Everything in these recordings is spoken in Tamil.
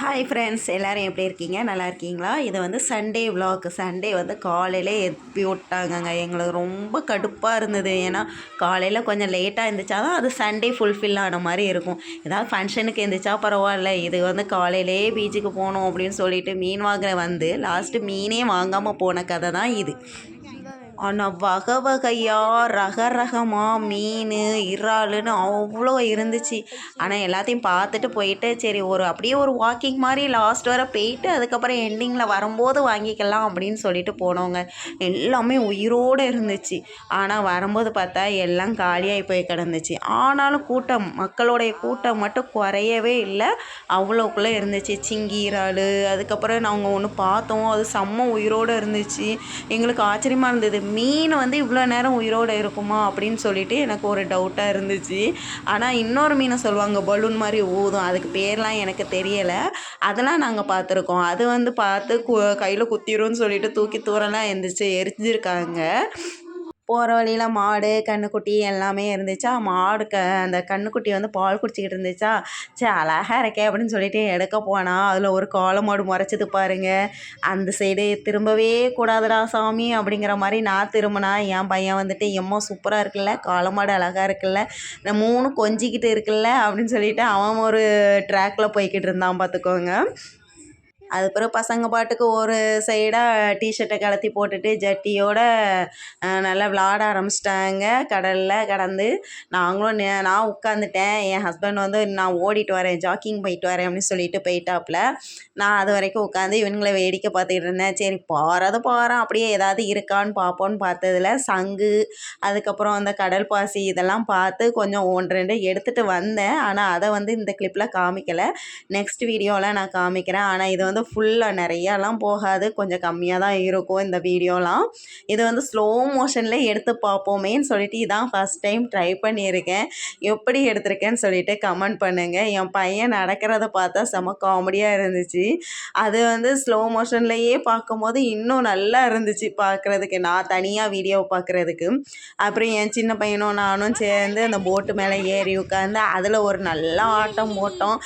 ஹாய் ஃப்ரெண்ட்ஸ், எல்லோரும் எப்படி இருக்கீங்க? நல்லா இருக்கீங்களா? இது வந்து சண்டே விலாக். சண்டே வந்து காலையிலே எழுப்பி விட்டாங்கங்க. எங்களுக்கு ரொம்ப கடுப்பாக இருந்தது. ஏன்னா காலையில் கொஞ்சம் லேட்டாக இருந்துச்சா தான் அது சண்டே ஃபுல்ஃபில் ஆன மாதிரி இருக்கும். ஏதாவது ஃபங்க்ஷனுக்கு இருந்துச்சா பரவாயில்ல, இது வந்து காலையிலே பீச்சுக்கு போகணும் அப்படின்னு சொல்லிட்டு மீன் வாங்க வந்து லாஸ்ட்டு மீனே வாங்காமல் போன கதை தான் இது. ஆனால் வகை வகையாக ரகரகமாக மீன் இறாலுன்னு அவ்வளோ இருந்துச்சு. ஆனால் எல்லாத்தையும் பார்த்துட்டு போயிட்டு சரி அப்படியே ஒரு வாக்கிங் மாதிரி லாஸ்ட் வர போயிட்டு அதுக்கப்புறம் எண்டிங்கில் வரும்போது வாங்கிக்கலாம் அப்படின்னு சொல்லிட்டு போனோங்க. எல்லாமே உயிரோடு இருந்துச்சு. ஆனால் வரும்போது பார்த்தா எல்லாம் காலியாகி போய் கிடந்துச்சு. ஆனாலும் மக்களுடைய கூட்டம் மட்டும் குறையவே இல்லை. அவ்வளோக்குள்ளே இருந்துச்சு. சிங்கி இறால், அதுக்கப்புறம் நாங்கள் ஒன்று பார்த்தோம், அது செம்ம உயிரோடு இருந்துச்சு. எங்களுக்கு ஆச்சரியமாக இருந்தது. மீன் வந்து இவ்வளோ நேரம் உயிரோடு இருக்குமா அப்படின்னு சொல்லிட்டு எனக்கு ஒரு டவுட்டாக இருந்துச்சு. ஆனால் இன்னொரு மீனை சொல்லுவாங்க பலூன் மாதிரி ஊதும், அதுக்கு பேர்லாம் எனக்கு தெரியலை. அதெல்லாம் நாங்கள் பார்த்துருக்கோம். அது வந்து பார்த்து கையில் குத்திரும்னு சொல்லிட்டு தூக்கி தூரம்லாம் எழுந்திரிச்சு எரிஞ்சிருக்காங்க. போகிற வழியில் மாடு கன்றுக்குட்டி எல்லாமே இருந்துச்சா. அந்த கன்றுக்குட்டி வந்து பால் குடிச்சிக்கிட்டு இருந்துச்சா. சரி அழகாக இருக்கே அப்படின்னு சொல்லிட்டு எடுக்க போனால் அதில் ஒரு காளை மாடு முறைச்சிது பாருங்க. அந்த சைடு திரும்பவே கூடாதுடா சாமி அப்படிங்கிற மாதிரி நான் திரும்பினா என் பையன் வந்துட்டு எம்மா சூப்பராக இருக்குல்ல, காளை மாடு அழகாக இருக்குல்ல, இந்த 3 கொஞ்சிக்கிட்டு இருக்குல்ல அப்படின்னு சொல்லிட்டு அவன் ஒரு ட்ராக்கில் போய்கிட்டு இருந்தான் பார்த்துக்கோங்க. அதுக்கப்புறம் பசங்க பாட்டுக்கு ஒரு சைடாக டிஷர்ட்டை கலத்தி போட்டுட்டு ஜட்டியோட நல்லா விளாட ஆரம்பிச்சிட்டாங்க கடலில் கடந்து. நாங்களும் நான் உட்காந்துட்டேன். என் ஹஸ்பண்ட் வந்து நான் ஓடிட்டு வரேன், ஜாக்கிங் போயிட்டு வரேன் அப்படின்னு சொல்லிட்டு போயிட்டாப்புல. நான் அது வரைக்கும் உட்காந்து இவங்களை வேடிக்கை பார்த்துக்கிட்டு இருந்தேன். சரி போகிறேன் அப்படியே ஏதாவது இருக்கான்னு பார்ப்போன்னு பார்த்ததில் சங்கு, அதுக்கப்புறம் அந்த கடல் பாசி இதெல்லாம் பார்த்து கொஞ்சம் 1-2 எடுத்துகிட்டு வந்தேன். ஆனால் அதை வந்து இந்த கிளிப்பில் காமிக்கலை. நெக்ஸ்ட் வீடியோவில் நான் காமிக்கிறேன். ஆனால் இது வந்து ஃபுல்லாக நிறையாலாம் போகாது, கொஞ்சம் கம்மியாக தான் இருக்கும் இந்த வீடியோலாம். இது வந்து ஸ்லோ மோஷனில் எடுத்து பார்ப்போமேன்னு சொல்லிட்டு இதான் ஃபஸ்ட் டைம் ட்ரை பண்ணியிருக்கேன். எப்படி எடுத்திருக்கேன்னு சொல்லிட்டு கமெண்ட் பண்ணுங்கள். என் பையன் நடக்கிறத பார்த்தா செம காமெடியாக இருந்துச்சு. அது வந்து ஸ்லோ மோஷன்லேயே பார்க்கும்போது இன்னும் நல்லா இருந்துச்சு பார்க்குறதுக்கு, நான் தனியாக வீடியோ பார்க்குறதுக்கு. அப்புறம் என் சின்ன பையனும் நானும் சேர்ந்து அந்த போட்டு மேலே ஏறி உட்காந்து அதில் ஒரு நல்ல ஆட்டம் போட்டோம்.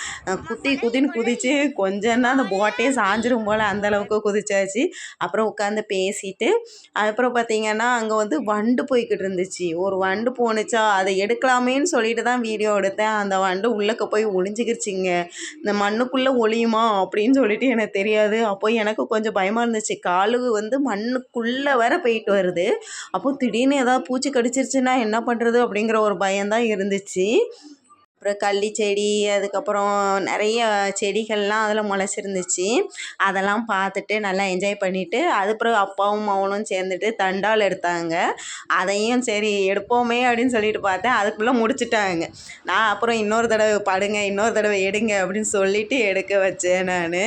குதின்னு குதித்து கொஞ்சம் தான் அந்த போட்டே சாஞ்சிரும் போல் அந்தளவுக்கு குதிச்சாச்சு. அப்புறம் உட்காந்து பேசிட்டு அதுக்கப்புறம் பார்த்திங்கன்னா அங்கே வந்து வண்டு போய்கிட்டு இருந்துச்சு. ஒரு வண்டு போணுச்சா, அதை எடுக்கலாமேன்னு சொல்லிட்டு தான் வீடியோ எடுத்தேன். அந்த வண்டு உள்ளக்க போய் ஒளிஞ்சிக்கிருச்சிங்க. இந்த மண்ணுக்குள்ளே ஒளியுமா அப்படின்னு சொல்லிட்டு எனக்கு தெரியாது. அப்போ எனக்கு கொஞ்சம் பயமாக இருந்துச்சு. காலு வந்து மண்ணுக்குள்ளே வர போயிட்டு வருது. அப்போது திடீர்னு ஏதாவது பூச்சி கடிச்சிருச்சுன்னா என்ன பண்ணுறது அப்படிங்கிற ஒரு பயம்தான் இருந்துச்சு. அப்புறம் கள்ளி செடி, அதுக்கப்புறம் நிறைய செடிகள்லாம் அதில் முளைச்சிருந்துச்சு. அதெல்லாம் பார்த்துட்டு நல்லா என்ஜாய் பண்ணிவிட்டு அதுக்கப்புறம் அப்பாவும் அவனும் சேர்ந்துட்டு தண்டால் எடுத்தாங்க. அதையும் சரி எடுப்போமே அப்படின்னு சொல்லிட்டு பார்த்தேன், அதுக்குள்ளே முடிச்சிட்டாங்க. நான் அப்புறம் இன்னொரு தடவை படுங்க, இன்னொரு தடவை எடுங்க அப்படின்னு சொல்லிவிட்டு எடுக்க வச்சேன் நான்.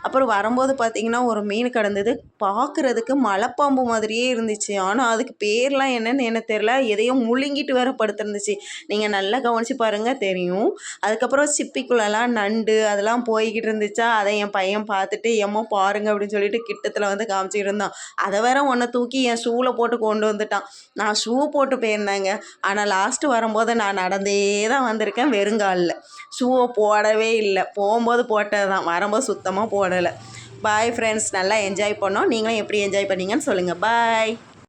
அப்புறம் வரும்போது பார்த்திங்கன்னா ஒரு மீன் கிடந்தது. பார்க்குறதுக்கு மலைப்பாம்பு மாதிரியே இருந்துச்சு. ஆனால் அதுக்கு பேர்லாம் என்னன்னு எனக்கு தெரில. எதையும் முழுங்கிட்டு வேற படுத்துருந்துச்சு. நீங்கள் நல்லா கவனித்து பாருங்கள் தெரியும். அதுக்கப்புறம் சிப்பிக்குள்ளெல்லாம் நண்டு அதெல்லாம் போய்கிட்டு இருந்துச்சா. அதை என் பையன் பார்த்துட்டு எம்மோ பாருங்க அப்படின்னு சொல்லிட்டு கிட்டத்தில் வந்து காமிச்சிக்கிட்டு இருந்தான். அதை வேற ஒன்றை தூக்கி என் ஷூவில் போட்டு கொண்டு வந்துட்டான். நான் ஷூ போட்டு போயிருந்தேங்க. ஆனால் லாஸ்ட்டு வரும்போது நான் நடந்தே தான் வந்திருக்கேன் வெறுங்காலில். ஷூவை போடவே இல்லை. போகும்போது போட்டது தான், வரும்போது சுத்தமாக போடலை. பாய் ஃப்ரெண்ட்ஸ், நல்லா என்ஜாய் பண்ணோம். நீங்களும் எப்படி என்ஜாய் பண்ணீங்கன்னு சொல்லுங்கள். பாய்.